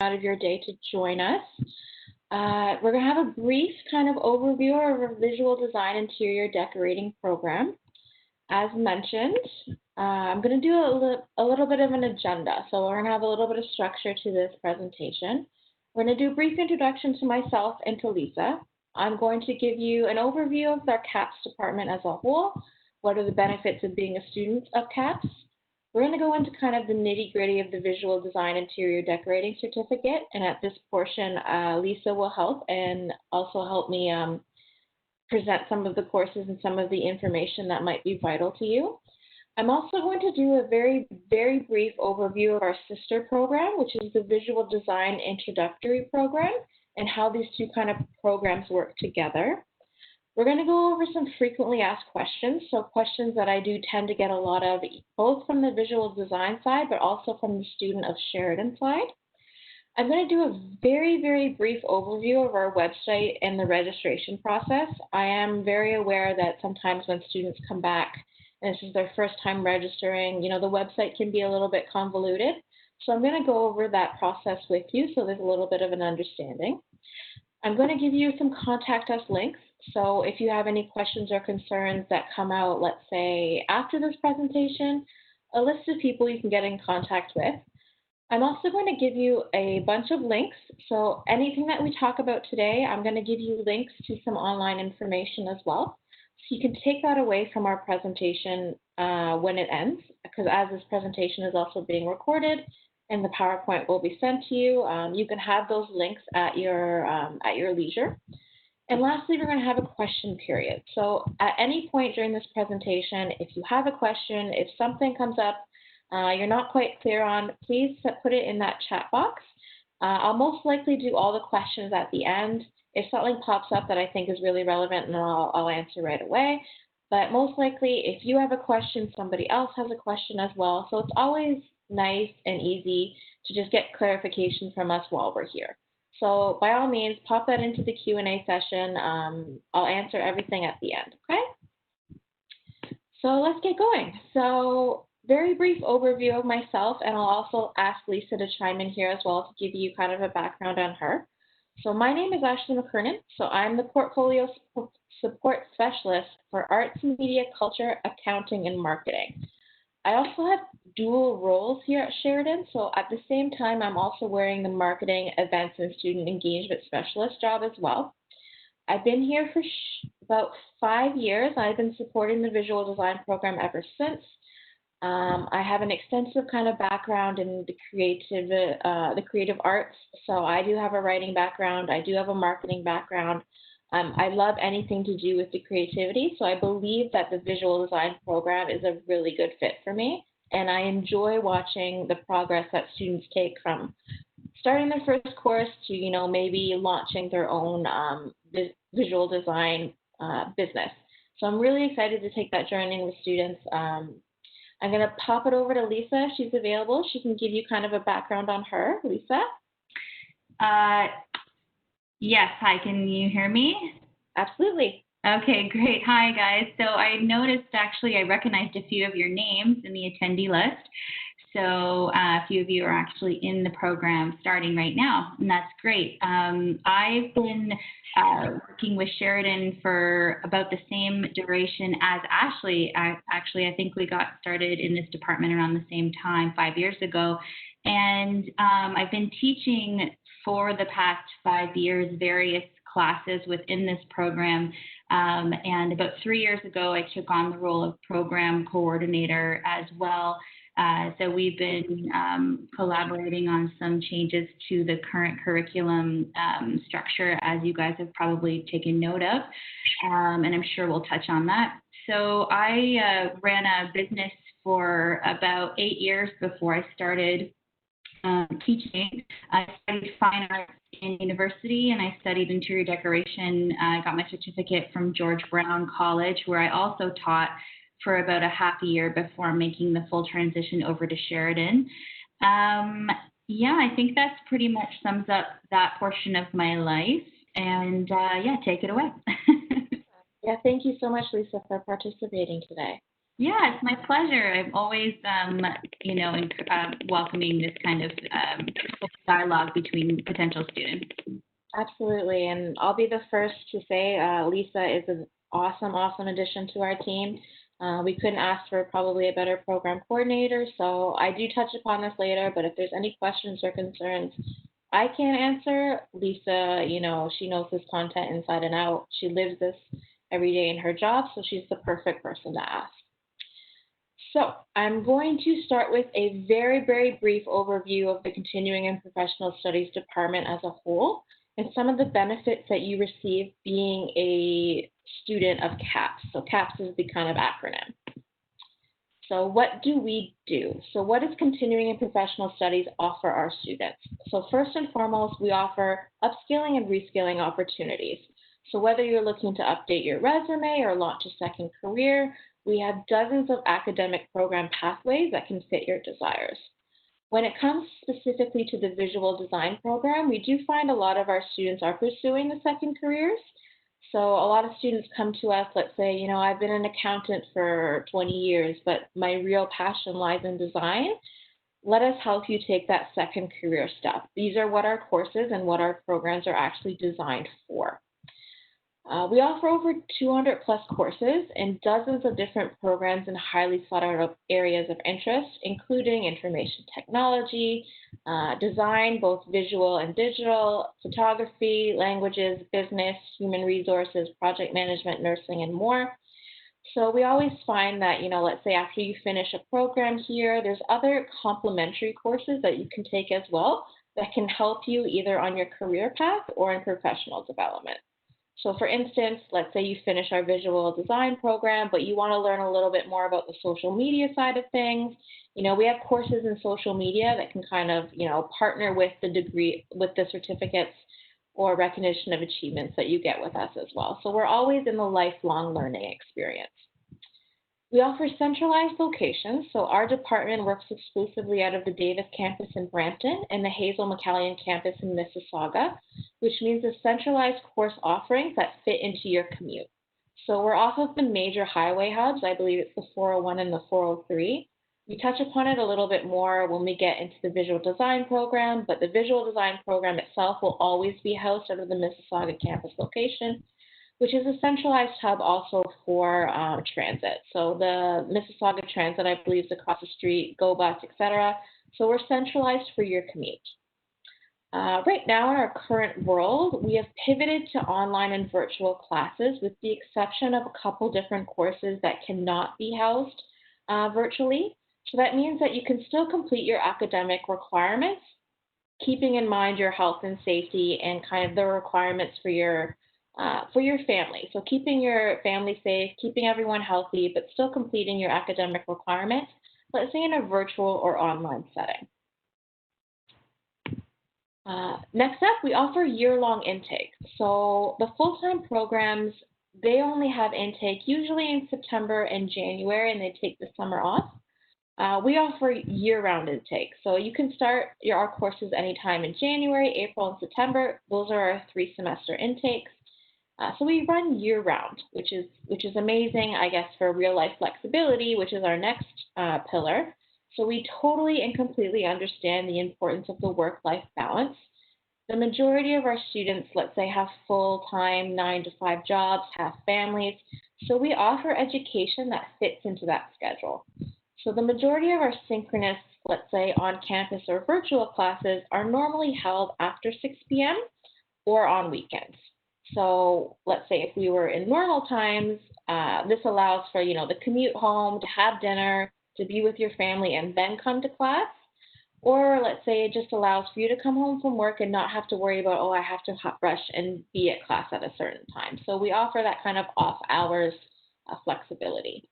out of your day to join us. We're going to have a brief kind of overview of our visual design interior decorating program. As mentioned, I'm going to do a little bit of an agenda. So we're going to have a little bit of structure to this presentation. We're going to do a brief introduction to myself and to Lisa. I'm going to give you an overview of our CAPS department as a whole. What are the benefits of being a student of CAPS? We're going to go into kind of the nitty-gritty of the visual design interior decorating certificate. And at this portion, Lisa will help and also help me present some of the courses and some of the information that might be vital to you. I'm also going to do a very, very brief overview of our sister program, which is the Visual Design Introductory Program, and how these two kind of programs work together. We're going to go over some frequently asked questions, so questions that I do tend to get a lot of, both from the visual design side, but also from the student of Sheridan side. I'm going to do a very, very brief overview of our website and the registration process. I am very aware that sometimes when students come back and this is their first time registering, the website can be a little bit convoluted. So I'm going to go over that process with you so there's a little bit of an understanding. I'm going to give you some contact us links. So if you have any questions or concerns that come out, let's say after this presentation, a list of people you can get in contact with. I'm also going to give you a bunch of links. So anything that we talk about today, I'm going to give you links to some online information as well. So you can take that away from our presentation when it ends, because as this presentation is also being recorded and the PowerPoint will be sent to you, you can have those links at your leisure. And lastly, we're going to have a question period. So at any point during this presentation, if you have a question, if something comes up you're not quite clear on, please put it in that chat box. I'll most likely do all the questions at the end. If something pops up that I think is really relevant, then I'll answer right away. But most likely, if you have a question, somebody else has a question as well. So it's always nice and easy to just get clarification from us while we're here. So by all means, pop that into the Q&A session. I'll answer everything at the end, okay? So let's get going. So very brief overview of myself, and I'll also ask Lisa to chime in here as well to give you kind of a background on her. So my name is Ashley McKernan. So I'm the Portfolio Support Specialist for Arts, Media, Culture, Accounting, and Marketing. I also have dual roles here at Sheridan. So at the same time, I'm also wearing the Marketing, Events, and Student Engagement Specialist job as well. I've been here for about 5 years. I've been supporting the visual design program ever since. I have an extensive kind of background in the creative arts. So I do have a writing background. I do have a marketing background. I love anything to do with the creativity. So I believe that the visual design program is a really good fit for me. And I enjoy watching the progress that students take from starting their first course to, maybe launching their own visual design business. So I'm really excited to take that journey with students. I'm going to pop it over to Lisa if she's available. She can give you kind of a background on her. Lisa? Yes. Hi, can you hear me? Absolutely. Okay, great. Hi, guys. So I noticed, actually, I recognized a few of your names in the attendee list. So a few of you are actually in the program starting right now, and that's great. I've been working with Sheridan for about the same duration as Ashley. Actually, I think we got started in this department around the same time, 5 years ago. And I've been teaching for the past 5 years various classes within this program. And about 3 years ago, I took on the role of program coordinator as well. So we've been collaborating on some changes to the current curriculum structure, as you guys have probably taken note of, and I'm sure we'll touch on that. So I ran a business for about 8 years before I started teaching. I studied fine arts in university, and I studied interior decoration. I got my certificate from George Brown College, where I also taught for about a half a year before making the full transition over to Sheridan. Yeah, I think that's pretty much sums up that portion of my life. And yeah, take it away. Yeah, thank you so much, Lisa, for participating today. Yeah, it's my pleasure. I'm always, welcoming this kind of dialogue between potential students. Absolutely, and I'll be the first to say Lisa is an awesome, awesome addition to our team. We couldn't ask for probably a better program coordinator, so I do touch upon this later, but if there's any questions or concerns I can't answer, Lisa, she knows this content inside and out. She lives this every day in her job, so she's the perfect person to ask. So I'm going to start with a very, very brief overview of the Continuing and Professional Studies Department as a whole and some of the benefits that you receive being a student of CAPS. So CAPS is the kind of acronym. So what do we do? So what does Continuing and Professional Studies offer our students? So first and foremost, we offer upskilling and reskilling opportunities. So whether you're looking to update your resume or launch a second career, we have dozens of academic program pathways that can fit your desires. When it comes specifically to the visual design program, we do find a lot of our students are pursuing the second careers. So a lot of students come to us, let's say, I've been an accountant for 20 years, but my real passion lies in design. Let us help you take that second career step. These are what our courses and what our programs are actually designed for. We offer over 200 plus courses in dozens of different programs in highly sought out areas of interest, including information technology, design, both visual and digital, photography, languages, business, human resources, project management, nursing, and more. So we always find that, let's say after you finish a program here, there's other complementary courses that you can take as well that can help you either on your career path or in professional development. So for instance, let's say you finish our visual design program, but you want to learn a little bit more about the social media side of things. We have courses in social media that can kind of, partner with the degree, with the certificates or recognition of achievements that you get with us as well. So we're always in the lifelong learning experience. We offer centralized locations, so our department works exclusively out of the Davis campus in Brampton and the Hazel McCallion campus in Mississauga, which means a centralized course offerings that fit into your commute. So we're off of the major highway hubs. I believe it's the 401 and the 403. We touch upon it a little bit more when we get into the visual design program, but the visual design program itself will always be housed out of the Mississauga campus location, which is a centralized hub also for transit. So the Mississauga Transit, I believe, is across the street, Go Bus, etc. So we're centralized for your commute. Right now in our current world, we have pivoted to online and virtual classes with the exception of a couple different courses that cannot be housed virtually. So that means that you can still complete your academic requirements, keeping in mind your health and safety and kind of the requirements for your family. So keeping your family safe, keeping everyone healthy, but still completing your academic requirements, let's say in a virtual or online setting. Next up, we offer year-long intake. So the full-time programs, they only have intake usually in September and January, and they take the summer off. We offer year-round intake. So you can start our courses anytime in January, April, and September. Those are our 3-semester intakes. So we run year-round, which is amazing, I guess, for real-life flexibility, which is our next pillar. So we totally and completely understand the importance of the work-life balance. The majority of our students, let's say, have full-time 9-to-5 jobs, have families. So we offer education that fits into that schedule. So the majority of our synchronous, let's say, on-campus or virtual classes are normally held after 6 p.m. or on weekends. So let's say if we were in normal times, this allows for, the commute home, to have dinner, to be with your family, and then come to class. Or let's say it just allows for you to come home from work and not have to worry about, I have to rush and be at class at a certain time. So we offer that kind of off hours flexibility.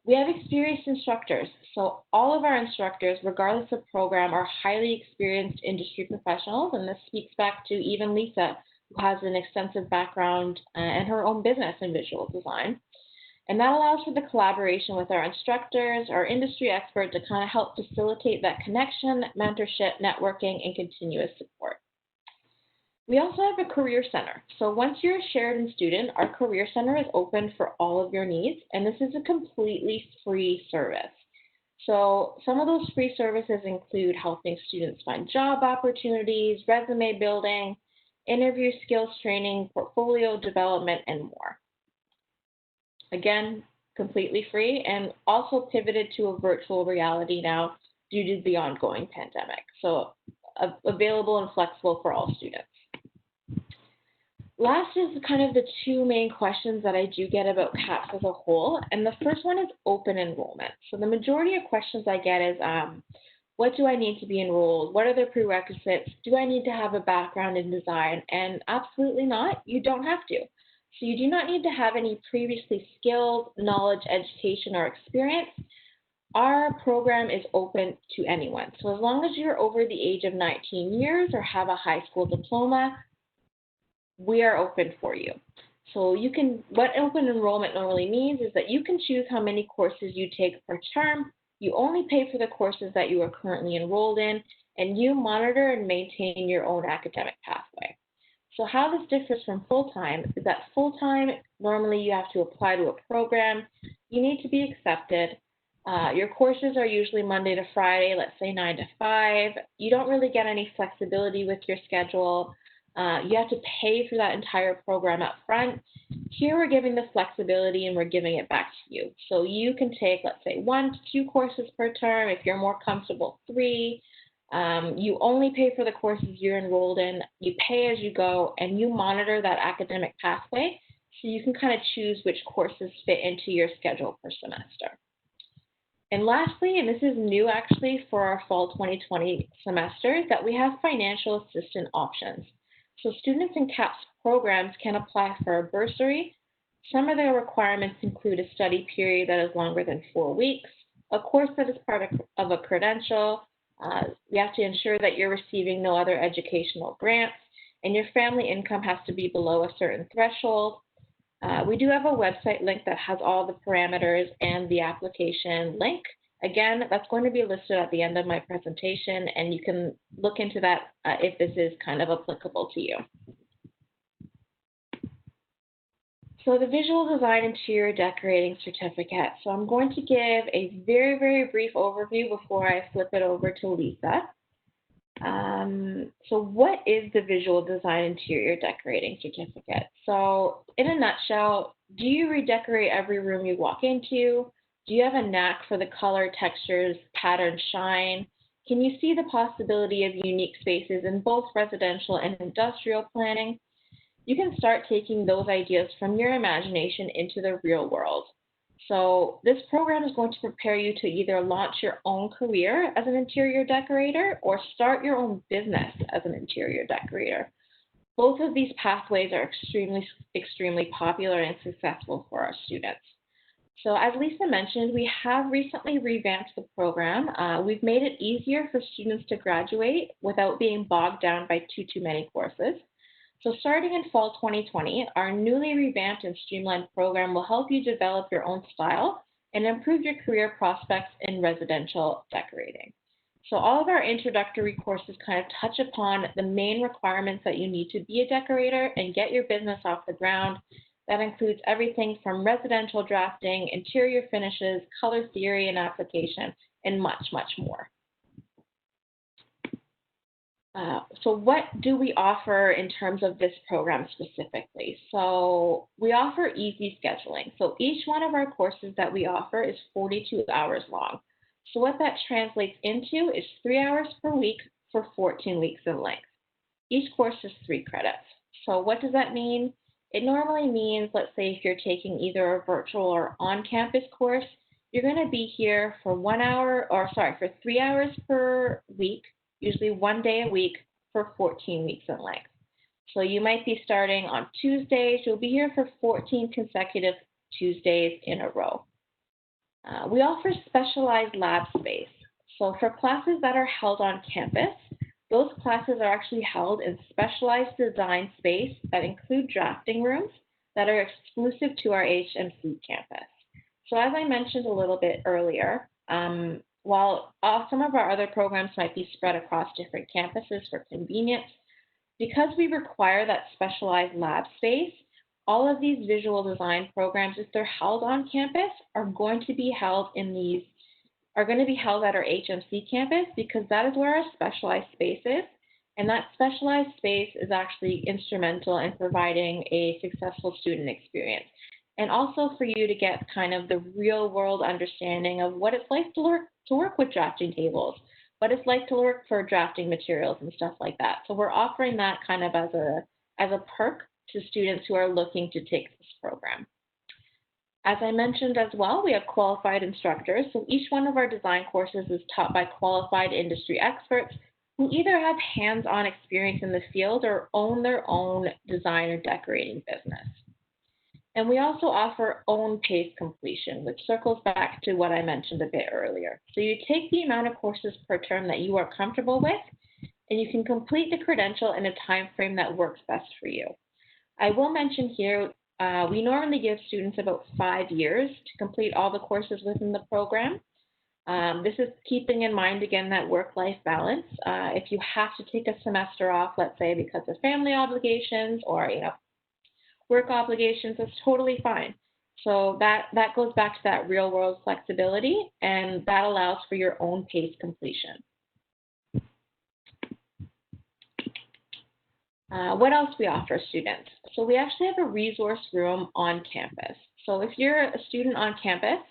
We have experienced instructors. So all of our instructors, regardless of program, are highly experienced industry professionals, and this speaks back to even Lisa, who has an extensive background and her own business in visual design. And that allows for the collaboration with our instructors, our industry expert, to kind of help facilitate that connection, mentorship, networking, and continuous support. We also have a career center. So once you're a Sheridan student, our career center is open for all of your needs, and this is a completely free service. So some of those free services include helping students find job opportunities, resume building, interview skills training, portfolio development, and more. Again, completely free and also pivoted to a virtual reality now due to the ongoing pandemic. So available and flexible for all students. Last is kind of the two main questions that I do get about CAPS as a whole, and the first one is open enrollment. So the majority of questions I get is, what do I need to be enrolled? What are the prerequisites? Do I need to have a background in design? And absolutely not, you don't have to. So you do not need to have any previously skills, knowledge, education, or experience. Our program is open to anyone. So as long as you're over the age of 19 years or have a high school diploma, we are open for you. So what open enrollment normally means is that you can choose how many courses you take per term. You only pay for the courses that you are currently enrolled in, and you monitor and maintain your own academic pathway. So how this differs from full-time is that full-time, normally you have to apply to a program. You need to be accepted. Your courses are usually Monday to Friday, let's say 9 to 5. You don't really get any flexibility with your schedule. You have to pay for that entire program up front. Here we're giving the flexibility and we're giving it back to you. So you can take, let's say, 1 to 2 courses per term. If you're more comfortable, 3. You only pay for the courses you're enrolled in. You pay as you go, and you monitor that academic pathway so you can kind of choose which courses fit into your schedule per semester. And lastly, and this is new actually for our fall 2020 semester, that we have financial assistance options. So students in CAPS programs can apply for a bursary. Some of their requirements include a study period that is longer than 4 weeks, a course that is part of a credential. You have to ensure that you're receiving no other educational grants, and your family income has to be below a certain threshold. We do have a website link that has all the parameters and the application link. Again, that's going to be listed at the end of my presentation, and you can look into that if this is kind of applicable to you. So the Visual Design Interior Decorating Certificate. So I'm going to give a very, very brief overview before I flip it over to Lisa. So what is the Visual Design Interior Decorating Certificate? So in a nutshell, do you redecorate every room you walk into? Do you have a knack for the color, textures, pattern, shine? Can you see the possibility of unique spaces in both residential and industrial planning? You can start taking those ideas from your imagination into the real world. So this program is going to prepare you to either launch your own career as an interior decorator or start your own business as an interior decorator. Both of these pathways are extremely popular and successful for our students. So as Lisa mentioned, we have recently revamped the program. We've made it easier for students to graduate without being bogged down by too many courses. So starting in fall 2020, our newly revamped and streamlined program will help you develop your own style and improve your career prospects in residential decorating. So all of our introductory courses kind of touch upon the main requirements that you need to be a decorator and get your business off the ground. That includes everything from residential drafting, interior finishes, color theory and application, and much, much more. So what do we offer in terms of this program specifically? So we offer easy scheduling. So each one of our courses that we offer is 42 hours long. So what that translates into is 3 hours per week for 14 weeks in length. Each course is 3 credits. So what does that mean? It normally means, let's say if you're taking either a virtual or on-campus course, you're going to be here for 3 hours per week, usually 1 day a week for 14 weeks in length. So you might be starting on Tuesdays. You'll be here for 14 consecutive Tuesdays in a row. We offer specialized lab space. So for classes that are held on campus, those classes are actually held in specialized design space that include drafting rooms that are exclusive to our H and Food campus. So as I mentioned a little bit earlier, while some of our other programs might be spread across different campuses for convenience, Because we require that specialized lab space, all of these visual design programs, if they're held on campus, are going to be held at our HMC campus because that is where our specialized space is. And that specialized space is actually instrumental in providing a successful student experience. And also for you to get kind of the real world understanding of what it's like to work with drafting tables, what it's like to work for drafting materials and stuff like that. So we're offering that kind of as a perk to students who are looking to take this program. As I mentioned as well, we have qualified instructors. So each one of our design courses is taught by qualified industry experts who either have hands-on experience in the field or own their own design or decorating business. And we also offer own pace completion, which circles back to what I mentioned a bit earlier. So you take the amount of courses per term that you are comfortable with, and you can complete the credential in a time frame that works best for you. I will mention here, we normally give students about 5 years to complete all the courses within the program. This is keeping in mind, again, that work-life balance. If you have to take a semester off, let's say because of family obligations or work obligations, that's totally fine. So that goes back to that real-world flexibility, and that allows for your own pace completion. What else we offer students? So we actually have a resource room on campus. So if you're a student on campus,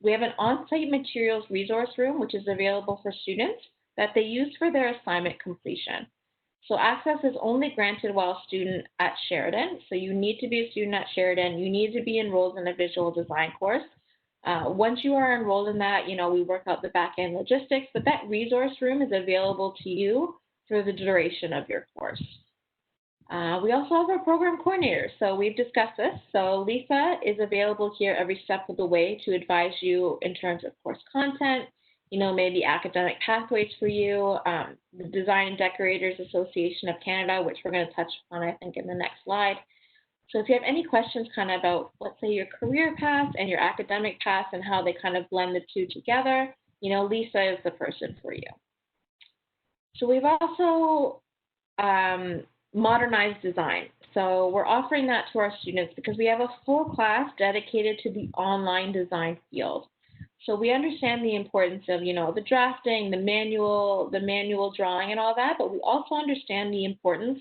we have an on-site materials resource room, which is available for students that they use for their assignment completion. So access is only granted while a student at Sheridan. So you need to be a student at Sheridan. You need to be enrolled in a visual design course. Once you are enrolled in that, we work out the back-end logistics, but that resource room is available to you for the duration of your course. We also have our program coordinator. So we've discussed this. So Lisa is available here every step of the way to advise you in terms of course content, maybe academic pathways for you, the Design and Decorators Association of Canada, which we're going to touch on, I think, in the next slide. So if you have any questions kind of about, let's say, your career path and your academic path and how they kind of blend the two together, Lisa is the person for you. So we've also modernized design. So we're offering that to our students because we have a full class dedicated to the online design field. So we understand the importance of, the drafting, the manual drawing and all that, but we also understand the importance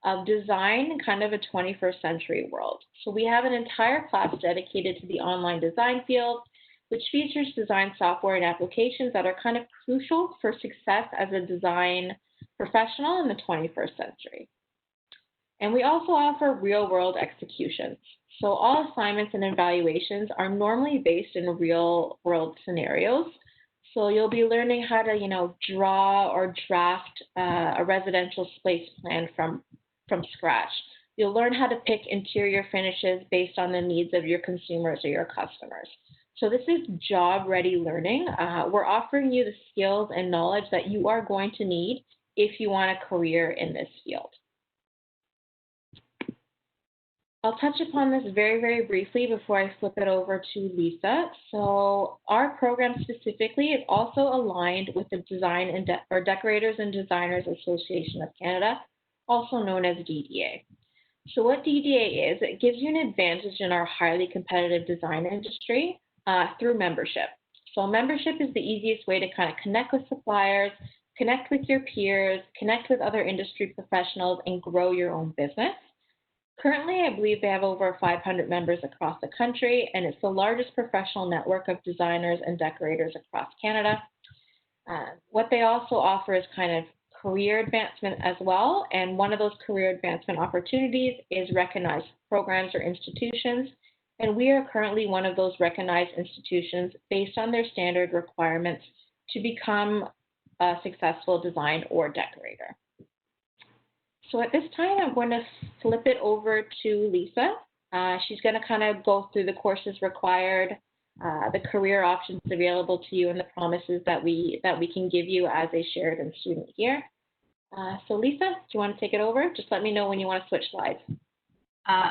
of design in kind of a 21st century world. So we have an entire class dedicated to the online design field, which features design software and applications that are kind of crucial for success as a design professional in the 21st century. And we also offer real-world executions. So all assignments and evaluations are normally based in real-world scenarios. So you'll be learning how to, draw or draft a residential space plan from scratch. You'll learn how to pick interior finishes based on the needs of your consumers or your customers. So this is job-ready learning. We're offering you the skills and knowledge that you are going to need if you want a career in this field. I'll touch upon this very, very briefly before I flip it over to Lisa. So our program specifically is also aligned with the Decorators and Designers Association of Canada, also known as DDA. So what DDA is, it gives you an advantage in our highly competitive design industry through membership. So membership is the easiest way to kind of connect with suppliers, connect with your peers, connect with other industry professionals, and grow your own business. Currently, I believe they have over 500 members across the country, and it's the largest professional network of designers and decorators across Canada. What they also offer is kind of career advancement as well, and one of those career advancement opportunities is recognized programs or institutions, and we are currently one of those recognized institutions based on their standard requirements to become a successful design or decorator. So at this time, I'm going to flip it over to Lisa. She's going to kind of go through the courses required, the career options available to you, and the promises that we can give you as a Sheridan student here. So Lisa, do you want to take it over? Just let me know when you want to switch slides.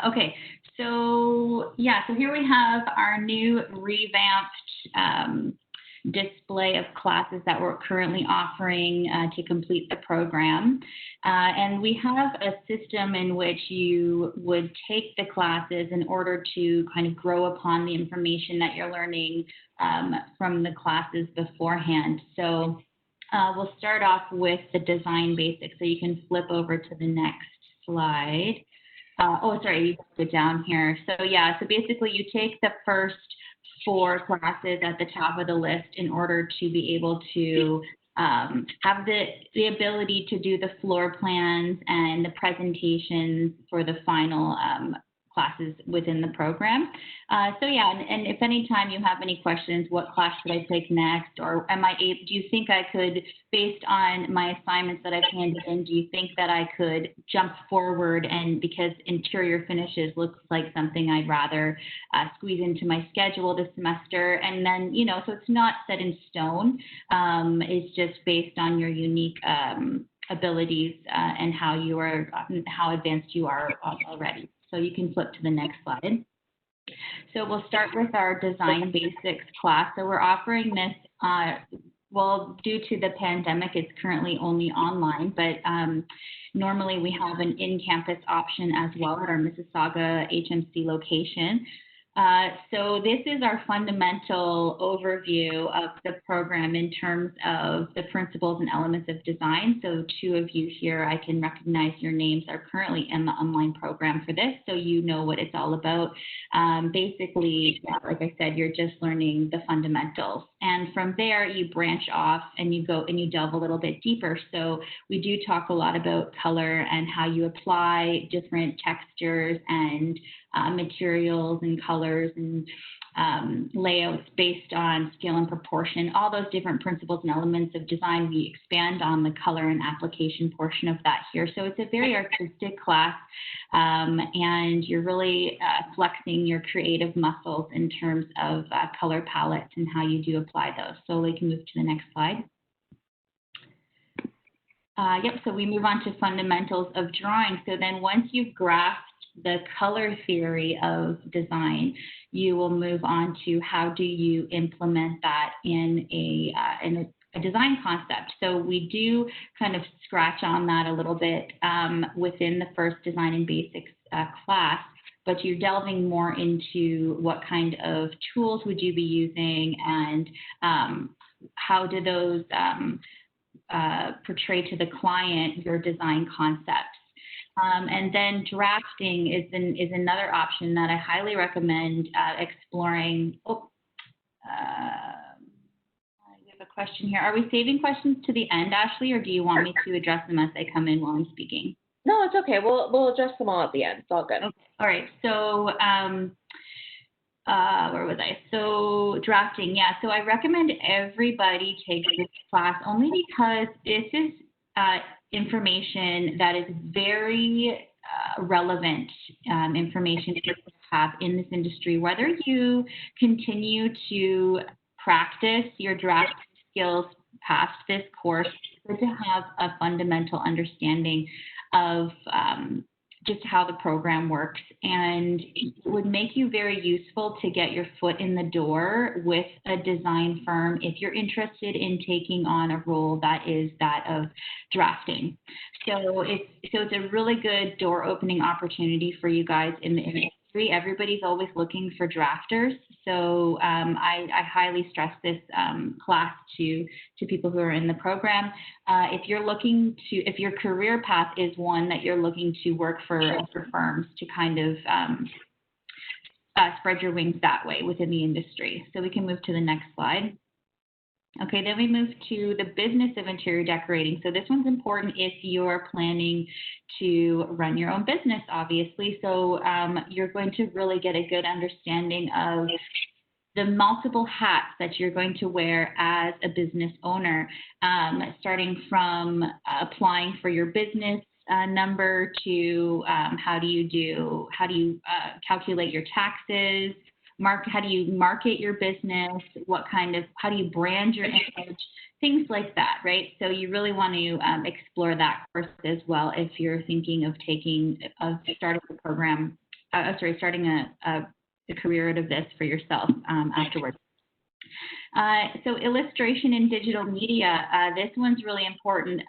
Okay, so here we have our new revamped display of classes that we're currently offering to complete the program. And we have a system in which you would take the classes in order to kind of grow upon the information that you're learning from the classes beforehand. So we'll start off with the design basics. So you can flip over to the next slide. Oh, sorry, you put it down here. So yeah, so basically you take the first 4 classes at the top of the list in order to be able to have the ability to do the floor plans and the presentations for the final classes within the program. So yeah, and if any time you have any questions, what class should I take next, or do you think I could, based on my assignments that I've handed in, do you think that I could jump forward, and because interior finishes looks like something I'd rather squeeze into my schedule this semester, and then, you know, so it's not set in stone, it's just based on your unique abilities and how advanced you are already. So you can flip to the next slide. So we'll start with our design basics class. So we're offering this, well, due to the pandemic, it's currently only online, but normally we have an in-campus option as well at our Mississauga HMC location. So this is our fundamental overview of the program in terms of the principles and elements of design. So 2 of you here, I can recognize your names, are currently in the online program for this, so you know what it's all about. Basically, like I said, you're just learning the fundamentals. And from there, you branch off and you go and you delve a little bit deeper. So we do talk a lot about color and how you apply different textures and materials and colors and layouts based on scale and proportion, all those different principles and elements of design. We expand on the color and application portion of that here. So it's a very artistic class, and you're really flexing your creative muscles in terms of color palettes and how you do apply those. So we can move to the next slide. Yep, so we move on to fundamentals of drawing. So then once you've grasped the color theory of design, you will move on to how do you implement that in a design concept. So we do kind of scratch on that a little bit within the first design and basics class, but you're delving more into what kind of tools would you be using, and how do those portray to the client your design concepts. And then drafting is another option that I highly recommend exploring. Oh, we have a question here. Are we saving questions to the end, Ashley, or do you want me to address them as they come in while I'm speaking? No, it's okay. We'll address them all at the end. It's all good. Okay. All right. So where was I? So drafting, yeah. So I recommend everybody take this class only because this is information that is very relevant information to have in this industry. Whether you continue to practice your draft skills past this course, it's good to have a fundamental understanding of just how the program works, and it would make you very useful to get your foot in the door with a design firm if you're interested in taking on a role that is that of drafting. So it's a really good door opening opportunity for you guys in the industry. Everybody's always looking for drafters, so I highly stress this class to people who are in the program. If your career path is one that you're looking to work for firms to kind of spread your wings that way within the industry. So we can move to the next slide. Okay, then we move to the business of interior decorating. So this one's important if you're planning to run your own business, obviously. So you're going to really get a good understanding of the multiple hats that you're going to wear as a business owner, starting from applying for your business number to how do you calculate your taxes, how do you market your business, how do you brand your image, things like that, right? So you really want to explore that course as well if you're thinking of starting a program, starting a career out of this for yourself afterwards. So illustration and digital media, this one's really important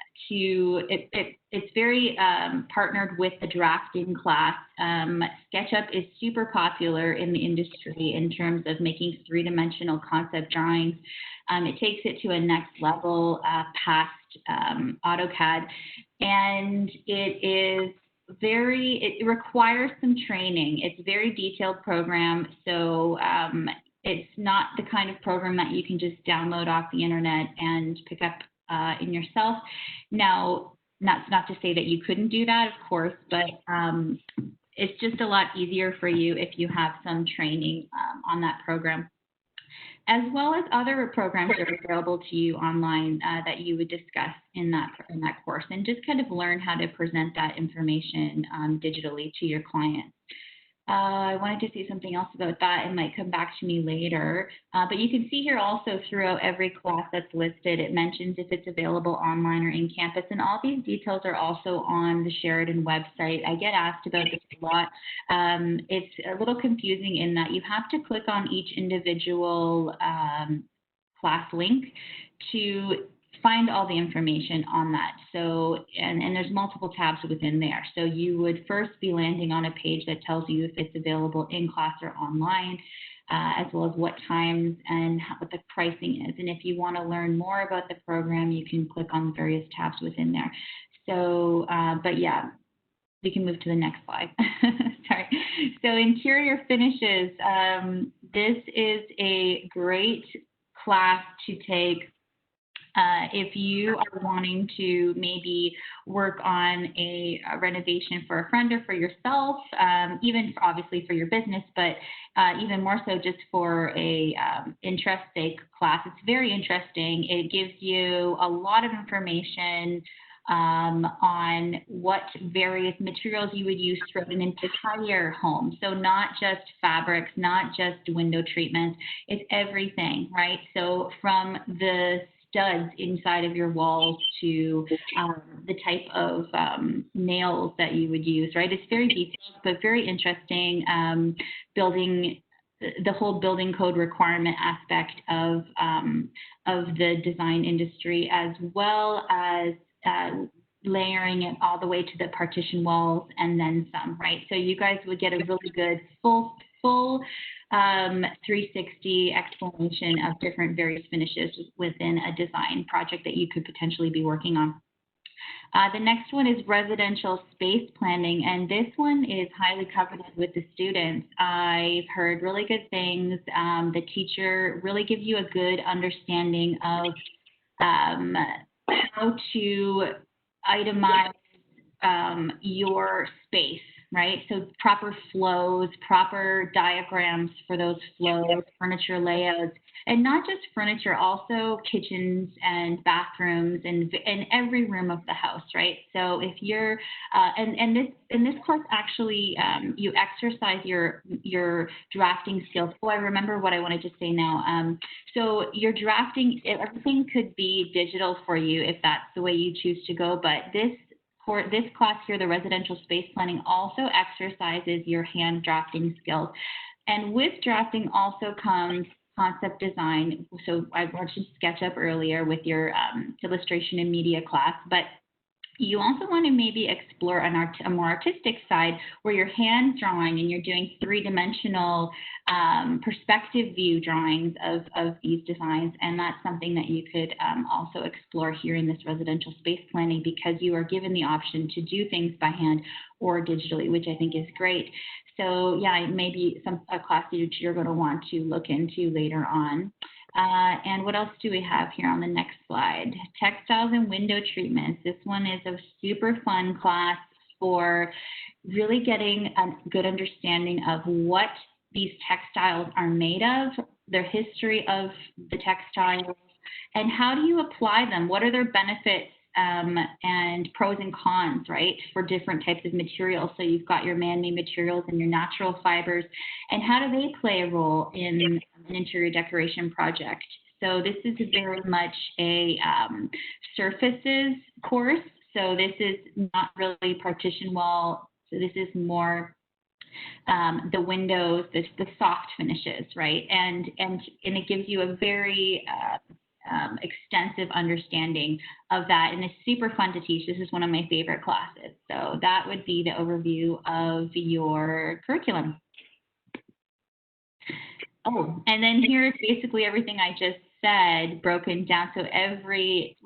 it's very partnered with the drafting class. SketchUp is super popular in the industry in terms of making three-dimensional concept drawings. It takes it to a next level past AutoCAD, and it requires some training. It's a very detailed program, so it's not the kind of program that you can just download off the internet and pick up in yourself. Now, not to say that you couldn't do that, of course, but it's just a lot easier for you if you have some training on that program, as well as other programs that are available to you online that you would discuss in that course, and just kind of learn how to present that information digitally to your clients. I wanted to say something else about that. It might come back to me later. But you can see here also throughout every class that's listed, it mentions if it's available online or in campus. And all these details are also on the Sheridan website. I get asked about this a lot. It's a little confusing in that you have to click on each individual class link to find all the information on that. So, and there's multiple tabs within there. So you would first be landing on a page that tells you if it's available in class or online, as well as what times and what the pricing is. And if you want to learn more about the program, you can click on various tabs within there. So, but yeah, we can move to the next slide. Sorry. So interior finishes, this is a great class to take if you are wanting to maybe work on a renovation for a friend or for yourself, even obviously for your business, but even more so just for a interest sake class. It's very interesting. It gives you a lot of information on what various materials you would use for an entire home. So not just fabrics, not just window treatments, it's everything, right? So from the studs inside of your walls to the type of nails that you would use, right? It's very detailed, but very interesting. The whole building code requirement aspect of the design industry, as well as layering it all the way to the partition walls and then some, right? So you guys would get a really good full 360 explanation of different various finishes within a design project that you could potentially be working on. The next one is residential space planning, and this one is highly coveted with the students. I've heard really good things. The teacher really gives you a good understanding of how to itemize your space, right? So proper flows, proper diagrams for those flows, furniture layouts, and not just furniture, also kitchens and bathrooms and every room of the house, right? So if you're, and this course actually, you exercise your drafting skills. Oh, I remember what I wanted to say now. So your drafting, everything could be digital for you if that's the way you choose to go, but for this class here, the residential space planning also exercises your hand drafting skills. And with drafting also comes concept design. So I mentioned SketchUp earlier with your illustration and media class, but you also want to maybe explore a more artistic side where you're hand drawing and you're doing three-dimensional perspective view drawings of these designs. And that's something that you could also explore here in this residential space planning, because you are given the option to do things by hand or digitally, which I think is great. So yeah, maybe a class that you're going to want to look into later on. And what else do we have here on the next slide? Textiles and window treatments. This one is a super fun class for really getting a good understanding of what these textiles are made of, their history of the textiles, and how do you apply them? What are their benefits and pros and cons, right, for different types of materials? So you've got your man-made materials and your natural fibers, and how do they play a role in an interior decoration project? So this is very much a surfaces course. So this is not really partition wall. So this is more the windows, the soft finishes, right? And it gives you a very extensive understanding of that, and it's super fun to teach. This is one of my favorite classes. So that would be the overview of your curriculum. Oh, and then here is basically everything I just said broken down. So every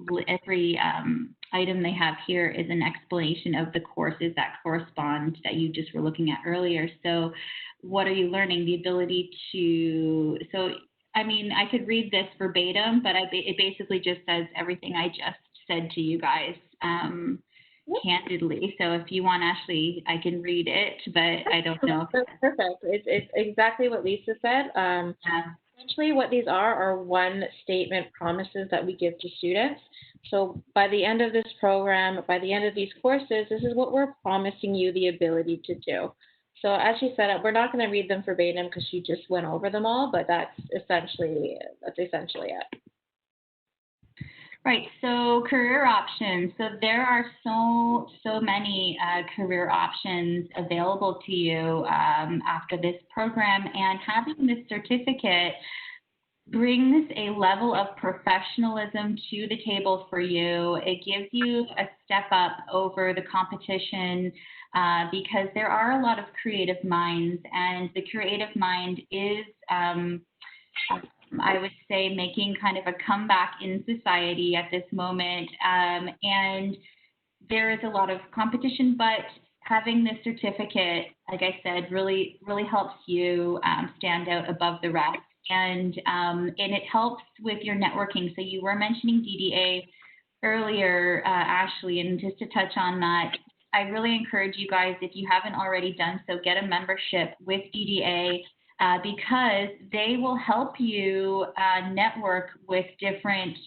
item they have here is an explanation of the courses that correspond that you just were looking at earlier. So what are you learning? The ability to, so I mean, I could read this verbatim, but it basically just says everything I just said to you guys candidly. So if you want, Ashley, I can read it, but I don't know. That's perfect. It's exactly what Lisa said. Essentially, what these are one statement promises that we give to students. So by the end of this program, by the end of these courses, this is what we're promising you the ability to do. So as she said, we're not going to read them verbatim because she just went over them all, but that's essentially it. Right. So career options. So there are so many career options available to you after this program, and having this certificate brings a level of professionalism to the table for you. It gives you a step up over the competition because there are a lot of creative minds, and the creative mind is I would say making kind of a comeback in society at this moment. And there is a lot of competition, but having this certificate, like I said, really helps you stand out above the rest. And it helps with your networking. So you were mentioning DDA earlier, Ashley, and just to touch on that, I really encourage you guys, if you haven't already done so, get a membership with DDA. Because they will help you network with different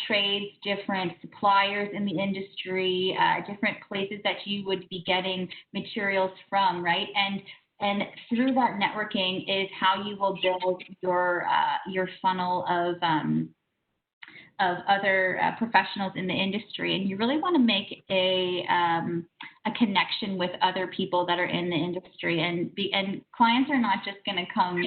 trades, different suppliers in the industry, different places that you would be getting materials from, right? And through that networking is how you will build your funnel of other professionals in the industry, and you really want to make a connection with other people that are in the industry. And clients are not just going to come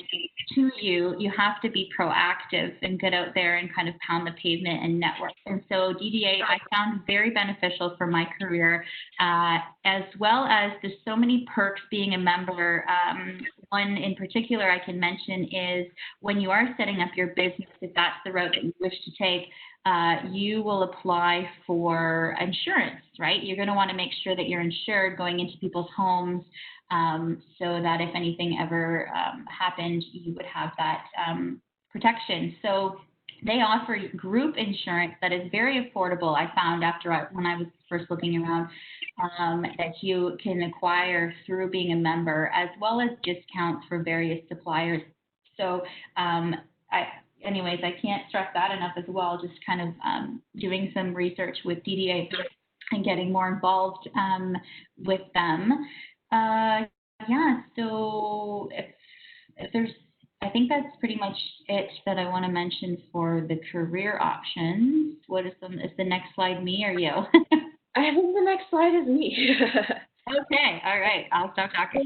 to you. You have to be proactive and get out there and kind of pound the pavement and network. And so DDA I found very beneficial for my career, as well as there's so many perks being a member. One in particular I can mention is when you are setting up your business, if that's the route that you wish to take, you will apply for insurance, right? You're going to want to make sure that you're insured going into people's homes, so that if anything ever happened, you would have that protection. So they offer group insurance that is very affordable. I found when I was first looking around, that you can acquire through being a member, as well as discounts for various suppliers. So anyways, I can't stress that enough as well, just kind of doing some research with DDA and getting more involved with them. Yeah, so if there's, I think that's pretty much it that I want to mention for the career options. Is the next slide me or you? I think the next slide is me. Okay, all right, I'll stop talking.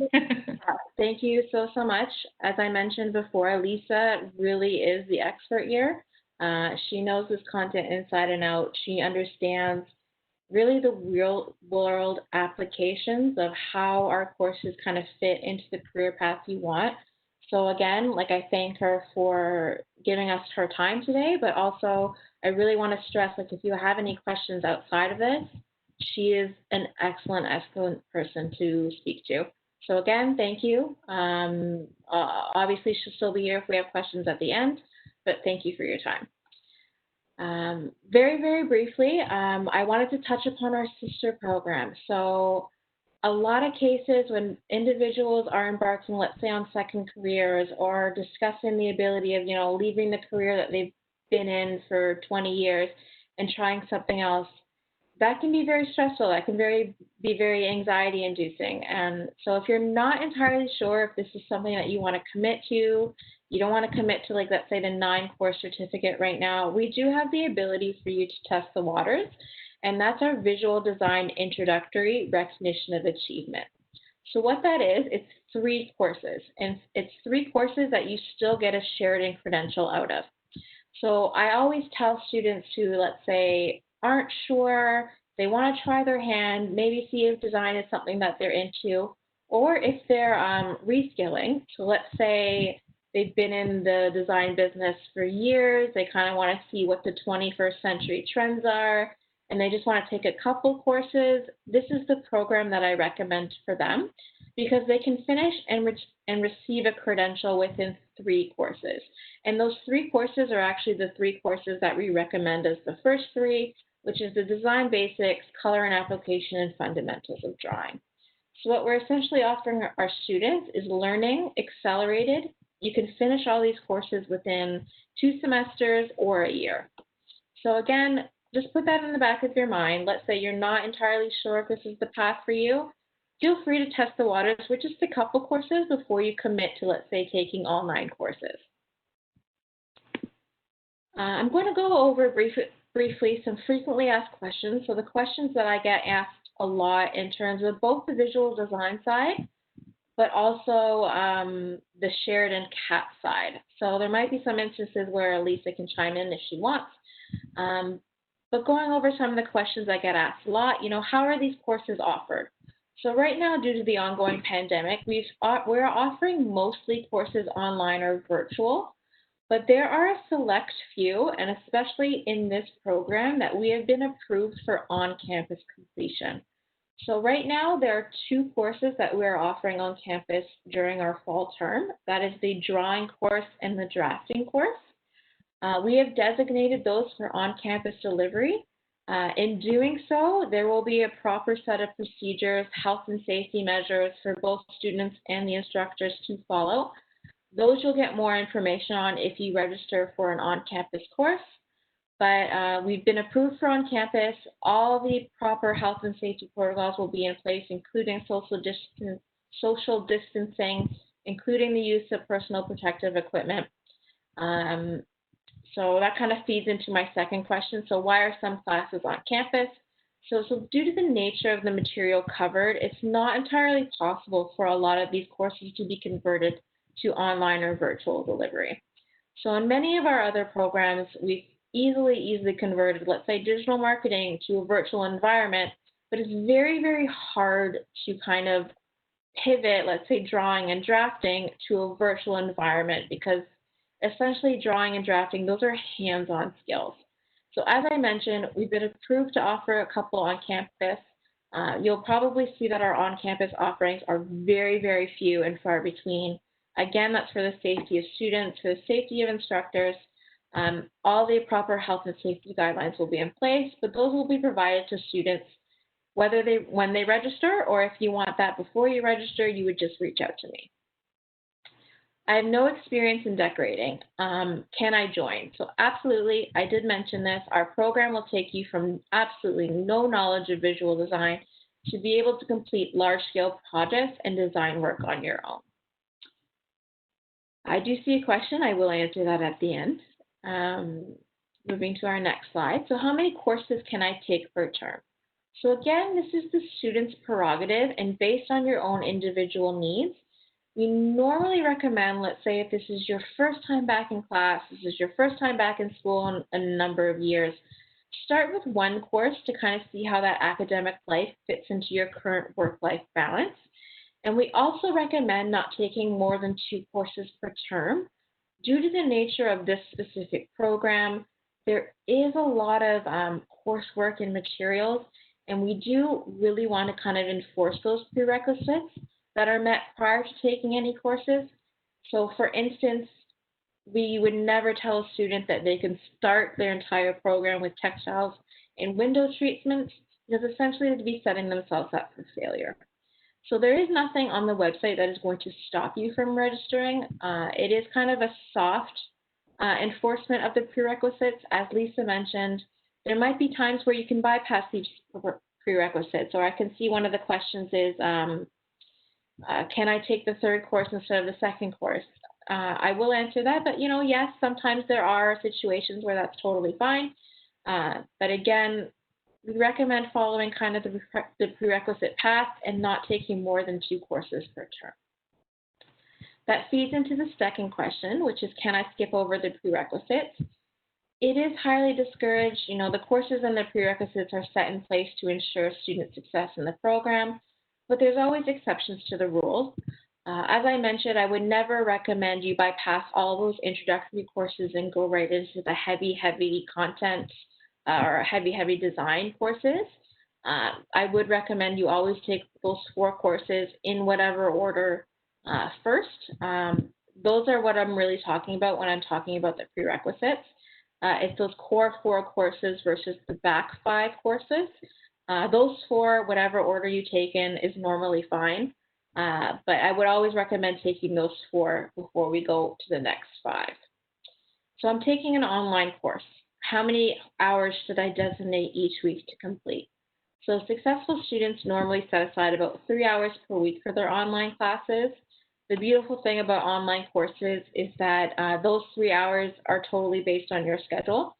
Thank you so much. As I mentioned before, Lisa really is the expert here. She knows this content inside and out. She understands really the real world applications of how our courses kind of fit into the career path you want. So again, like, I thank her for giving us her time today, but also I really want to stress, like, if you have any questions outside of this, she is an excellent person to speak to. So again, thank you. Obviously, she'll still be here if we have questions at the end, but thank you for your time. Very, very briefly, I wanted to touch upon our sister program. So a lot of cases when individuals are embarking, let's say, on second careers or discussing the ability of, leaving the career that they've been in for 20 years and trying something else, that can be very stressful. That can be very anxiety inducing. And so if you're not entirely sure if this is something that you want to commit to, you don't want to commit to, like, let's say, the 9-course certificate right now, we do have the ability for you to test the waters. And that's our visual design introductory recognition of achievement. So what that is, it's 3 courses, and it's 3 courses that you still get a Sheridan credential out of. So I always tell students who, let's say, aren't sure, they want to try their hand, maybe see if design is something that they're into, or if they're reskilling. So let's say they've been in the design business for years, they kind of want to see what the 21st century trends are, and they just want to take a couple courses. This is the program that I recommend for them because they can finish and receive a credential within 3 courses. And those 3 courses are actually the 3 courses that we recommend as the first 3, which is the design basics, color and application, and fundamentals of drawing. So what we're essentially offering our students is learning accelerated. You can finish all these courses within 2 semesters or a year. So again, just put that in the back of your mind. Let's say you're not entirely sure if this is the path for you. Feel free to test the waters with just a couple courses before you commit to, let's say, taking all 9 courses. I'm going to go over briefly some frequently asked questions. So the questions that I get asked a lot in terms of both the visual design side, but also the Sheridan CAT side. So there might be some instances where Lisa can chime in if she wants. But going over some of the questions I get asked a lot, how are these courses offered? So right now, due to the ongoing pandemic, we're offering mostly courses online or virtual, but there are a select few, and especially in this program, that we have been approved for on-campus completion. So right now, there are 2 courses that we're offering on campus during our fall term. That is the drawing course and the drafting course. We have designated those for on-campus delivery. In doing so, there will be a proper set of procedures, health and safety measures for both students and the instructors to follow. Those you'll get more information on if you register for an on-campus course. But we've been approved for on-campus. All the proper health and safety protocols will be in place, including social distancing, including the use of personal protective equipment. So that kind of feeds into my second question. So why are some classes on campus? So due to the nature of the material covered, it's not entirely possible for a lot of these courses to be converted to online or virtual delivery. So in many of our other programs, we've easily converted, let's say, digital marketing to a virtual environment, but it's very, very hard to kind of pivot, let's say, drawing and drafting to a virtual environment because essentially drawing and drafting, those are hands-on skills. So as I mentioned, we've been approved to offer a couple on campus. You'll probably see that our on-campus offerings are very, very few and far between. Again, that's for the safety of students, for the safety of instructors. All the proper health and safety guidelines will be in place, but those will be provided to students when they register, or if you want that before you register, you would just reach out to me. I have no experience in decorating. Can I join? So absolutely, I did mention this. Our program will take you from absolutely no knowledge of visual design to be able to complete large-scale projects and design work on your own. I do see a question. I will answer that at the end. Moving to our next slide. So how many courses can I take per term? So again, this is the student's prerogative, and based on your own individual needs, we normally recommend, let's say if this is your first time back in class, this is your first time back in school in a number of years, start with 1 course to kind of see how that academic life fits into your current work-life balance. And we also recommend not taking more than 2 courses per term. Due to the nature of this specific program, there is a lot of coursework and materials, and we do really want to kind of enforce those prerequisites that are met prior to taking any courses. So for instance, we would never tell a student that they can start their entire program with textiles and window treatments because essentially they'd be setting themselves up for failure. So there is nothing on the website that is going to stop you from registering. It is kind of a soft enforcement of the prerequisites. As Lisa mentioned, there might be times where you can bypass these prerequisites. So I can see one of the questions is, can I take the 3rd course instead of the 2nd course? I will answer that, but yes, sometimes there are situations where that's totally fine. But again, we recommend following kind of the prerequisite path and not taking more than 2 courses per term. That feeds into the second question, which is, can I skip over the prerequisites? It is highly discouraged. You know, the courses and the prerequisites are set in place to ensure student success in the program, but there's always exceptions to the rules. As I mentioned, I would never recommend you bypass all those introductory courses and go right into the heavy content or heavy design courses. I would recommend you always take those 4 courses in whatever order first. Those are what I'm really talking about when I'm talking about the prerequisites. It's those core 4 courses versus the back 5 courses. Those 4, whatever order you take in, is normally fine. But I would always recommend taking those 4 before we go to the next 5. So I'm taking an online course. How many hours should I designate each week to complete? So successful students normally set aside about 3 hours per week for their online classes. The beautiful thing about online courses is that those 3 hours are totally based on your schedule.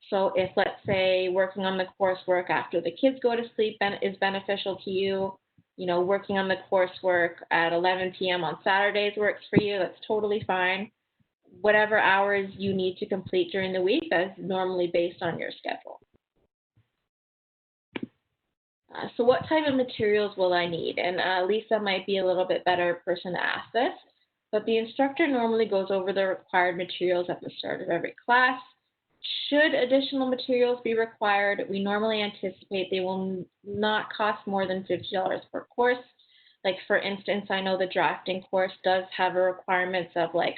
So if, let's say, working on the coursework after the kids go to sleep is beneficial to you, you know, working on the coursework at 11 p.m. on Saturdays works for you, that's totally fine. Whatever hours you need to complete during the week, that's normally based on your schedule. So what type of materials will I need? And Lisa might be a little bit better person to ask this, but the instructor normally goes over the required materials at the start of every class. Should additional materials be required, we normally anticipate they will not cost more than $50 per course. Like, for instance, I know the drafting course does have a requirements of like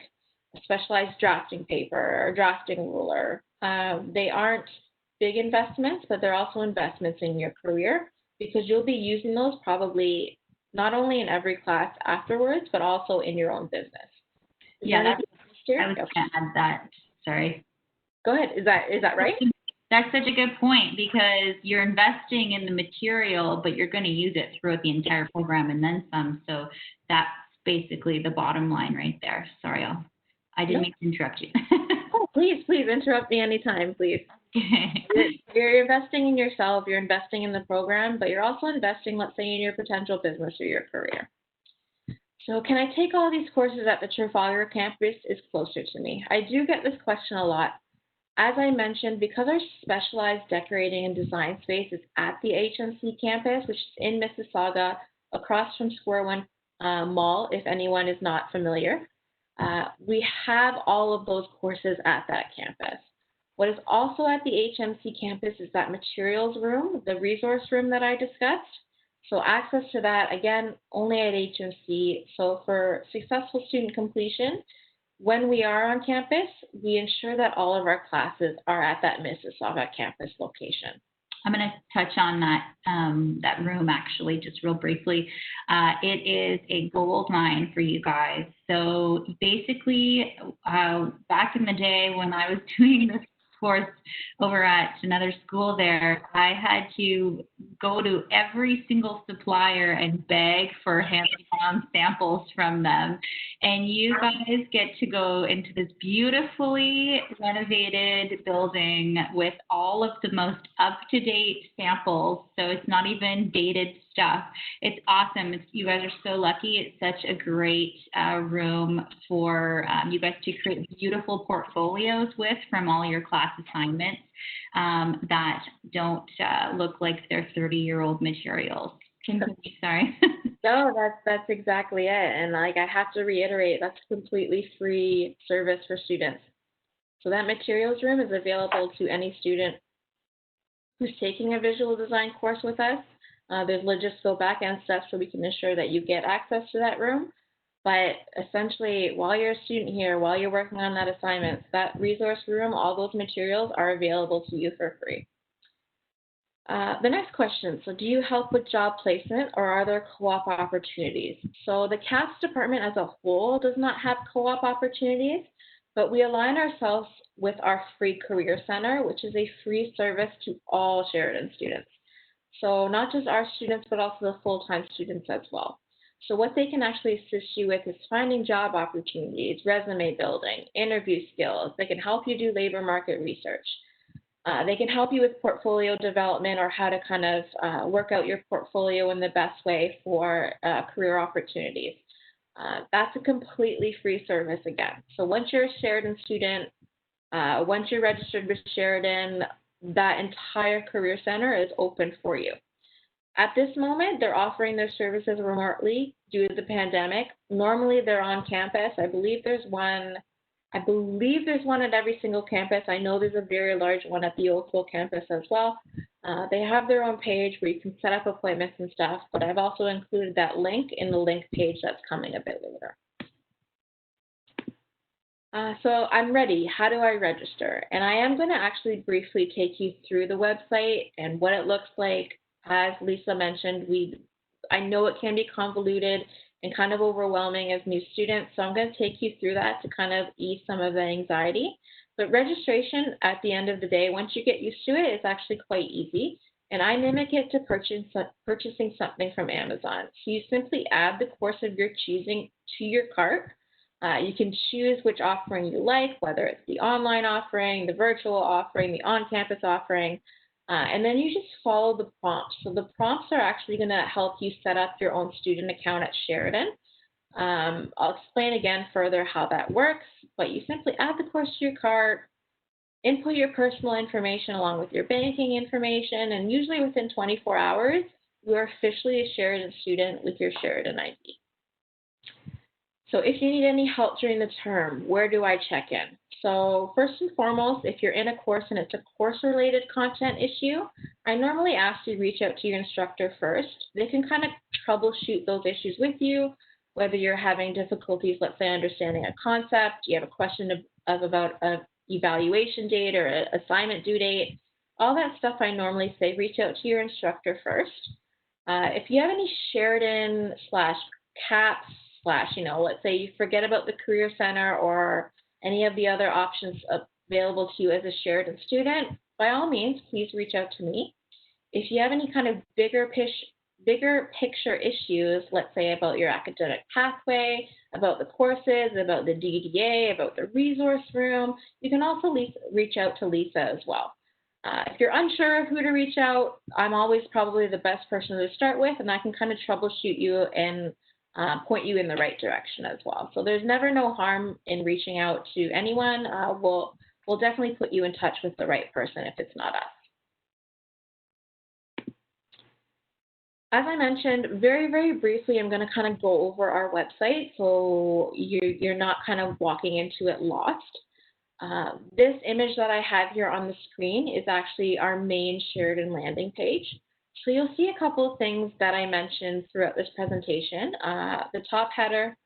a specialized drafting paper or drafting ruler. They aren't big investments, but they're also investments in your career, because you'll be using those probably not only in every class afterwards, but also in your own business. Yeah, I was going to add that. Sorry. Go ahead. Is that right? That's such a good point, because you're investing in the material, but you're going to use it throughout the entire program and then some. So that's basically the bottom line right there. Sorry, I didn't mean to interrupt you. Oh, please interrupt me anytime, please. You're investing in yourself, you're investing in the program, but you're also investing, let's say, in your potential business or your career. So can I take all these courses at the Trafalgar campus is closer to me? I do get this question a lot. As I mentioned, because our specialized decorating and design space is at the HMC campus, which is in Mississauga, across from Square One Mall, if anyone is not familiar, we have all of those courses at that campus. What is also at the HMC campus is that materials room, the resource room that I discussed. So access to that, again, only at HMC. So for successful student completion, when we are on campus, we ensure that all of our classes are at that Mississauga campus location. I'm going to touch on that room actually just real briefly. It is a gold mine for you guys. So basically, back in the day when I was doing this course over at another school there, I had to go to every single supplier and beg for hands-on samples from them. And you guys get to go into this beautifully renovated building with all of the most up-to-date samples. So it's not even dated stuff. It's awesome. You guys are so lucky. It's such a great room for you guys to create beautiful portfolios with from all your class assignments that don't look like they're 30-year-old materials. Sorry. No, that's exactly it. And like, I have to reiterate, that's completely free service for students. So that materials room is available to any student who's taking a visual design course with us. There's logistical back-end steps so we can ensure that you get access to that room. But essentially, while you're a student here, while you're working on that assignment, that resource room, all those materials are available to you for free. The next question, so do you help with job placement or are there co-op opportunities? So the CAPS department as a whole does not have co-op opportunities, but we align ourselves with our free career center, which is a free service to all Sheridan students. So not just our students, but also the full-time students as well. So what they can actually assist you with is finding job opportunities, resume building, interview skills. They can help you do labor market research. They can help you with portfolio development or how to kind of work out your portfolio in the best way for career opportunities. That's a completely free service again. So once you're a Sheridan student, once you're registered with Sheridan, that entire career center is open for you. At this moment, they're offering their services remotely due to the pandemic. Normally, they're on campus. I believe there's one. I believe there's one at every single campus. I know there's a very large one at the Oakville campus as well. They have their own page where you can set up appointments and stuff, but I've also included that link in the link page that's coming a bit later. So I'm ready. How do I register? And I am going to actually briefly take you through the website and what it looks like. As Lisa mentioned, I know it can be convoluted and kind of overwhelming as new students, so I'm going to take you through that to kind of ease some of the anxiety. But registration, at the end of the day, once you get used to it, is actually quite easy. And I mimic it to purchasing something from Amazon. So you simply add the course of your choosing to your cart. You can choose which offering you like, whether it's the online offering, the virtual offering, the on-campus offering, and then you just follow the prompts. So the prompts are actually going to help you set up your own student account at Sheridan. I'll explain again further how that works, but you simply add the course to your cart, input your personal information along with your banking information, and usually within 24 hours, you are officially a Sheridan student with your Sheridan ID. So if you need any help during the term, where do I check in? So first and foremost, if you're in a course and it's a course-related content issue, I normally ask you to reach out to your instructor first. They can kind of troubleshoot those issues with you, whether you're having difficulties, let's say, understanding a concept, you have a question about an evaluation date or an assignment due date, all that stuff I normally say reach out to your instructor first. If you have any Sheridan / CAPS / let's say you forget about the Career Center or any of the other options available to you as a Sheridan student, by all means, please reach out to me. If you have any kind of bigger picture issues, let's say about your academic pathway, about the courses, about the DDA, about the resource room, you can also reach out to Lisa as well. If you're unsure of who to reach out, I'm always probably the best person to start with, and I can kind of troubleshoot you and point you in the right direction as well. So there's never no harm in reaching out to anyone. We'll definitely put you in touch with the right person if it's not us. As I mentioned, very, very briefly, I'm going to kind of go over our website so you're not kind of walking into it lost. This image that I have here on the screen is actually our main Sheridan landing page. So you'll see a couple of things that I mentioned throughout this presentation. The top header,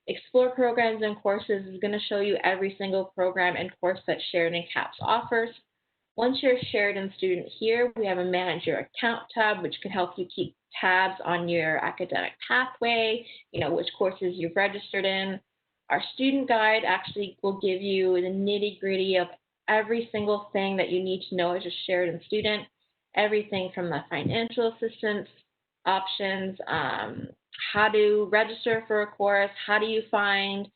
Explore Programs and Courses, is going to show you every single program and course that Sheridan CAPS offers. Once you're a Sheridan student here, we have a Manage Your Account tab, which can help you keep tabs on your academic pathway, which courses you've registered in. Our student guide actually will give you the nitty-gritty of every single thing that you need to know as a Sheridan student, everything from the financial assistance options, how to register for a course, how do you find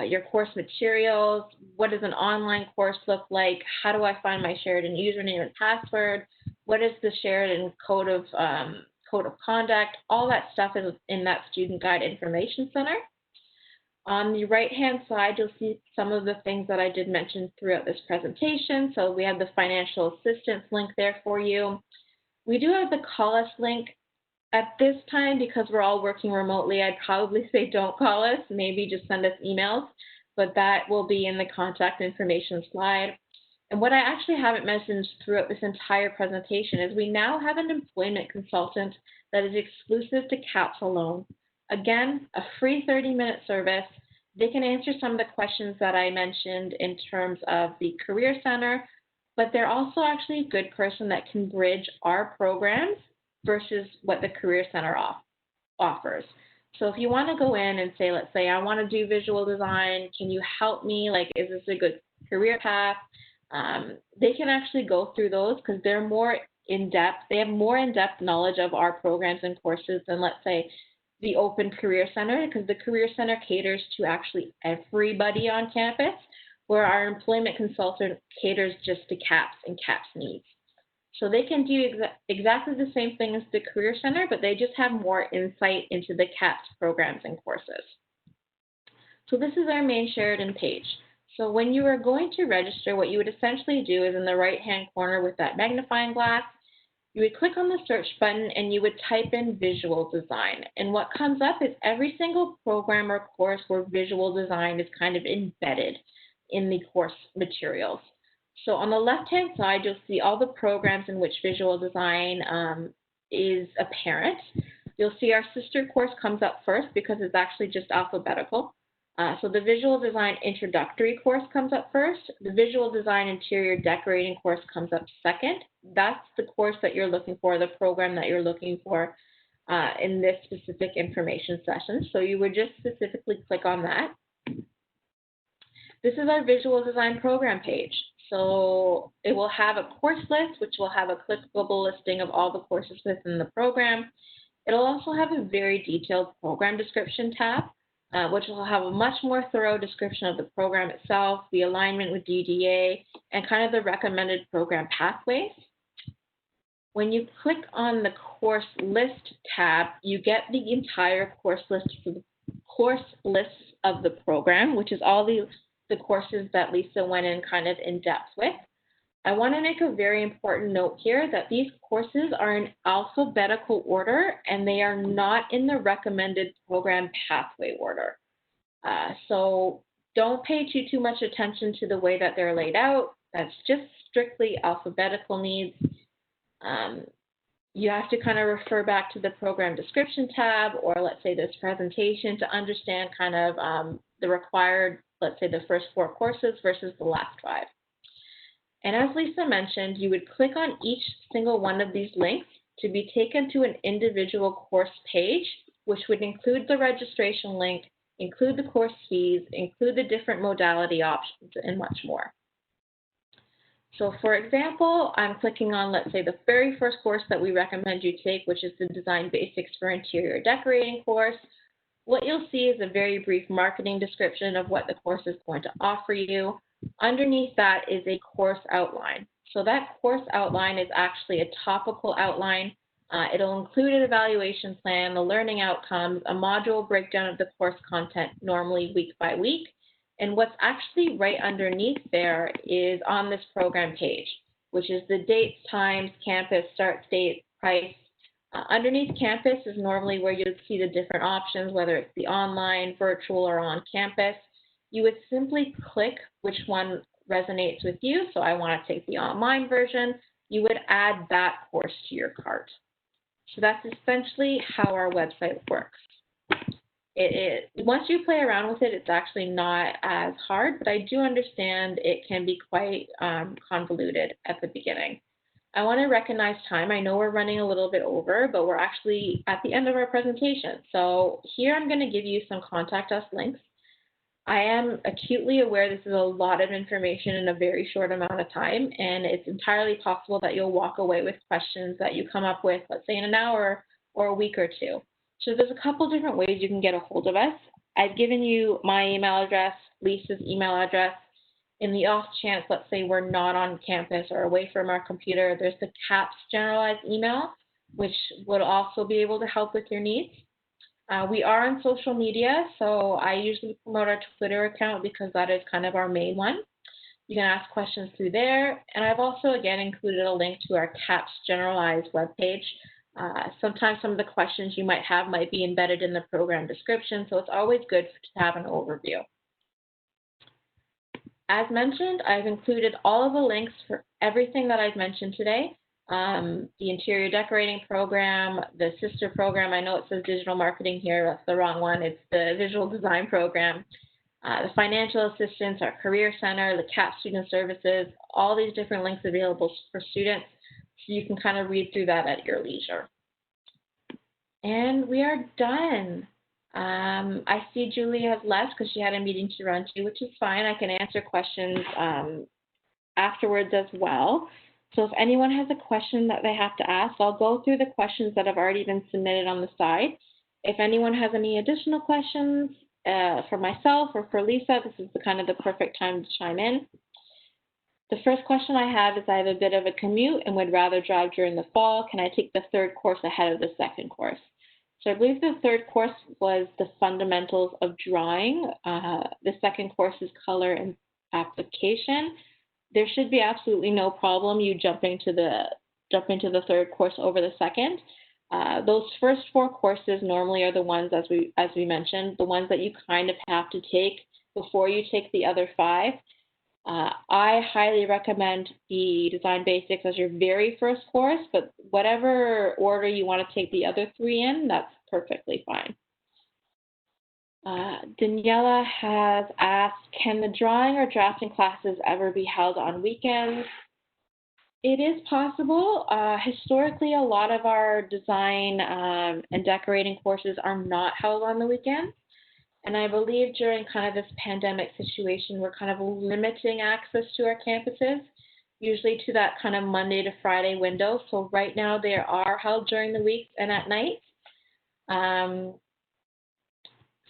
your course materials, what does an online course look like, how do I find my Sheridan username and password, what is the Sheridan code of conduct, all that stuff is in that student guide information center. On the right-hand side, you'll see some of the things that I did mention throughout this presentation. So we have the financial assistance link there for you. We do have the call us link. At this time, because we're all working remotely, I'd probably say don't call us, maybe just send us emails, but that will be in the contact information slide. And what I actually haven't mentioned throughout this entire presentation is we now have an employment consultant that is exclusive to CAPS alone. Again, a free 30-minute service. They can answer some of the questions that I mentioned in terms of the Career Center, but they're also actually a good person that can bridge our programs versus what the Career Center offers. So if you want to go in and say, let's say, I want to do visual design, can you help me? Like, is this a good career path? They can actually go through those because they're more in-depth. They have more in-depth knowledge of our programs and courses than, let's say, the Open Career Center, because the Career Center caters to actually everybody on campus, where our employment consultant caters just to CAPS and CAPS needs. So they can do exactly the same thing as the Career Center, but they just have more insight into the CAPS programs and courses. So this is our main Sheridan page. So when you are going to register, what you would essentially do is in the right-hand corner with that magnifying glass, you would click on the search button and you would type in visual design. And what comes up is every single program or course where visual design is kind of embedded in the course materials. So on the left-hand side, you'll see all the programs in which visual design is apparent. You'll see our sister course comes up first because it's actually just alphabetical. So the Visual Design Introductory course comes up first. The Visual Design Interior Decorating course comes up second. That's the course that you're looking for, the program that you're looking for in this specific information session. So you would just specifically click on that. This is our Visual Design program page. So it will have a course list, which will have a clickable listing of all the courses within the program. It'll also have a very detailed program description tab, which will have a much more thorough description of the program itself, the alignment with DDA, and kind of the recommended program pathways. When you click on the course list tab, you get the entire course list for the course lists of the program, which is all the courses that Lisa went in kind of in depth with. I want to make a very important note here that these courses are in alphabetical order and they are not in the recommended program pathway order. So don't pay too much attention to the way that they're laid out. That's just strictly alphabetical needs. You have to kind of refer back to the program description tab or let's say this presentation to understand kind of the required, let's say the first 4 courses versus the last 5. And as Lisa mentioned, you would click on each single one of these links to be taken to an individual course page, which would include the registration link, include the course fees, include the different modality options, and much more. So for example, I'm clicking on, let's say, the very first course that we recommend you take, which is the Design Basics for Interior Decorating course. What you'll see is a very brief marketing description of what the course is going to offer you. Underneath that is a course outline. So that course outline is actually a topical outline. It'll include an evaluation plan, the learning outcomes, a module breakdown of the course content, normally week by week. And what's actually right underneath there is on this program page, which is the dates, times, campus, start date, price. Underneath campus is normally where you'd see the different options, whether it's the online, virtual, or on campus. You would simply click which one resonates with you. So I want to take the online version. You would add that course to your cart. So that's essentially how our website works. Once you play around with it, it's actually not as hard, but I do understand it can be quite convoluted at the beginning. I want to recognize time. I know we're running a little bit over, but we're actually at the end of our presentation. So here I'm going to give you some contact us links. I am acutely aware this is a lot of information in a very short amount of time, and it's entirely possible that you'll walk away with questions that you come up with, let's say in an hour or a week or two. So there's a couple different ways you can get a hold of us. I've given you my email address, Lisa's email address. In the off chance, let's say we're not on campus or away from our computer, there's the CAPS generalized email, which will also be able to help with your needs. We are on social media, so I usually promote our Twitter account because that is kind of our main one. You can ask questions through there, and I've also, again, included a link to our CAPS generalized webpage. Sometimes some of the questions you might have might be embedded in the program description, so it's always good to have an overview. As mentioned, I've included all of the links for everything that I've mentioned today. The interior decorating program, the sister program, I know it says digital marketing here, that's the wrong one, it's the visual design program, the financial assistance, our career center, the CAP student services, all these different links available for students, so you can kind of read through that at your leisure. And we are done. I see Julie has left because she had a meeting to run to, which is fine. I can answer questions afterwards as well. So if anyone has a question that they have to ask, I'll go through the questions that have already been submitted on the side. If anyone has any additional questions, for myself or for Lisa, this is the perfect time to chime in. The first question I have is I have a bit of a commute and would rather drive during the fall. Can I take the third course ahead of the second course? So I believe the third course was the fundamentals of drawing. The second course is color and application. There should be absolutely no problem you jumping to the third course over the second. Those first 4 courses normally are the ones, as we mentioned, the ones that you kind of have to take before you take the other 5. I highly recommend the Design Basics as your very first course, but whatever order you want to take the other 3 in, that's perfectly fine. Daniela has asked, can the drawing or drafting classes ever be held on weekends? It is possible. Historically, a lot of our design and decorating courses are not held on the weekend. And I believe during kind of this pandemic situation, we're kind of limiting access to our campuses, usually to that kind of Monday to Friday window. So right now they are held during the week and at night.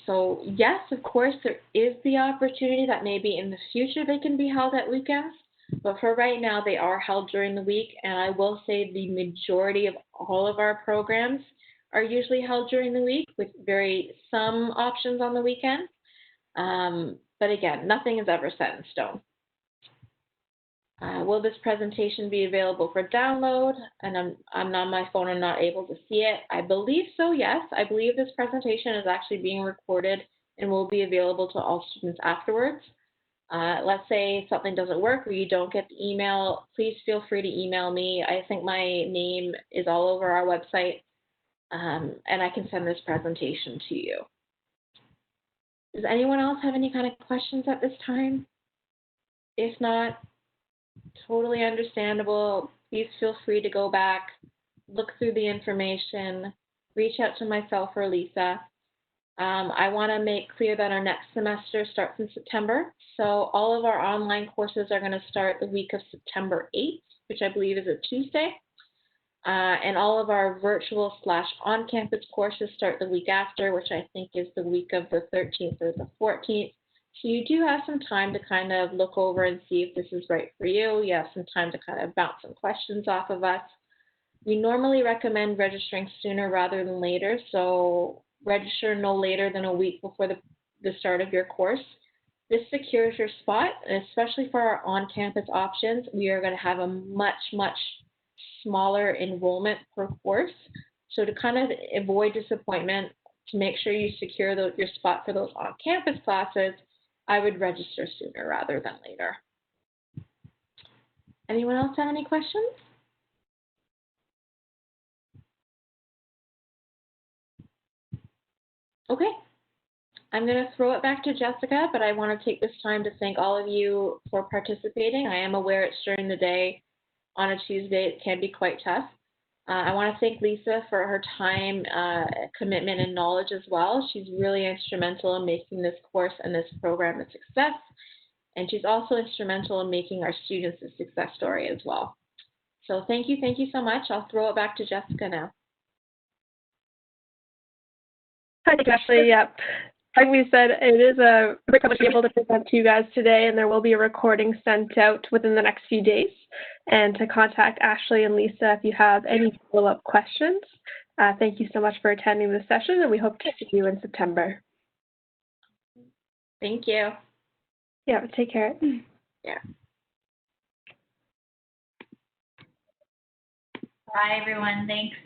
So yes, of course, there is the opportunity that maybe in the future they can be held at weekends. But for right now, they are held during the week. And I will say the majority of all of our programs are usually held during the week with some options on the weekend. But again, nothing is ever set in stone. Will this presentation be available for download? And I'm on my phone and not able to see it. I believe so, yes. I believe this presentation is actually being recorded and will be available to all students afterwards. Let's say something doesn't work or you don't get the email, please feel free to email me. I think my name is all over our website. And I can send this presentation to you. Does anyone else have any kind of questions at this time? If not, totally understandable. Please feel free to go back, look through the information, reach out to myself or Lisa. I want to make clear that our next semester starts in September. So all of our online courses are going to start the week of September 8th, which I believe is a Tuesday. And all of our virtual / on-campus courses start the week after, which I think is the week of the 13th or the 14th. So you do have some time to kind of look over and see if this is right for you. You have some time to kind of bounce some questions off of us. We normally recommend registering sooner rather than later, so register no later than a week before the start of your course. This secures your spot, and especially for our on-campus options, we are going to have a much smaller enrollment per course. So to kind of avoid disappointment, to make sure you secure your spot for those on-campus classes, I would register sooner rather than later. Anyone else have any questions? Okay. I'm going to throw it back to Jessica, but I want to take this time to thank all of you for participating. I am aware it's during the day. On a Tuesday, it can be quite tough. I want to thank Lisa for her time, commitment, and knowledge as well. She's really instrumental in making this course and this program a success. And she's also instrumental in making our students a success story as well. So thank you so much. I'll throw it back to Jessica now. Hi, Ashley. Yep. Like we said, it is a great privilege to be able to present to you guys today, and there will be a recording sent out within the next few days. And to contact Ashley and Lisa if you have any follow-up questions. Thank you so much for attending this session, and we hope to see you in September. Thank you. Yeah, take care. Yeah. Bye, everyone. Thanks.